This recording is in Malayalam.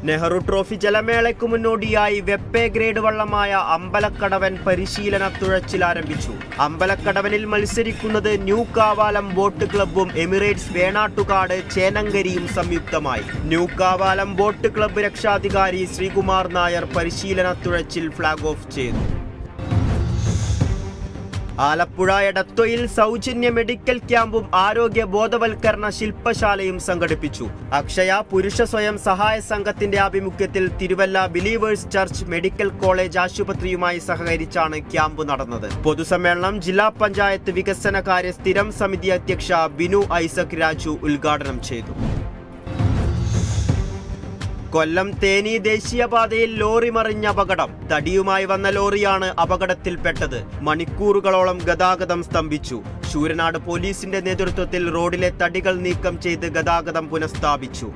നെഹ്റു ട്രോഫി ജലമേളയ്ക്ക് മുന്നോടിയായി വെപ്പേ ഗ്രേഡ് വള്ളമായ അമ്പലക്കടവൻ പരിശീലന തുഴച്ചിൽ ആരംഭിച്ചു. അമ്പലക്കടവനിൽ മത്സരിക്കുന്നത് new Kavalam boat ക്ലബ്ബും Emirates Venattukad ചേനങ്കരിയും സംയുക്തമായി. ന്യൂ കാവാലം ബോട്ട് ക്ലബ്ബ് രക്ഷാധികാരി ശ്രീകുമാർ നായർ പരിശീലന തുഴച്ചിൽ ഫ്ളാഗ് ഓഫ് ചെയ്തു. ആലപ്പുഴ എടത്വയിൽ സൗജന്യ മെഡിക്കൽ ക്യാമ്പും ആരോഗ്യ ബോധവൽക്കരണ ശില്പശാലയും സംഘടിപ്പിച്ചു. അക്ഷയ പുരുഷ സ്വയം സഹായ സംഘത്തിന്റെ ആഭിമുഖ്യത്തിൽ Thiruvalla Believers Church Medical College ആശുപത്രിയുമായി സഹകരിച്ചാണ് ക്യാമ്പ് നടന്നത്. പൊതുസമ്മേളനം ജില്ലാ പഞ്ചായത്ത് വികസനകാര്യ സ്ഥിരം സമിതി അധ്യക്ഷ ബിനു ഐസക് രാജു ഉദ്ഘാടനം ചെയ്തു. കൊല്ലം തേനി ദേശീയപാതയിൽ ലോറി മറിഞ്ഞ അപകടം. തടിയുമായി വന്ന ലോറിയാണ് അപകടത്തിൽപ്പെട്ടത്. മണിക്കൂറുകളോളം ഗതാഗതം സ്തംഭിച്ചു. ശൂരനാട് പോലീസിന്റെ നേതൃത്വത്തിൽ റോഡിലെ തടികൾ നീക്കം ചെയ്ത് ഗതാഗതം പുനഃസ്ഥാപിച്ചു.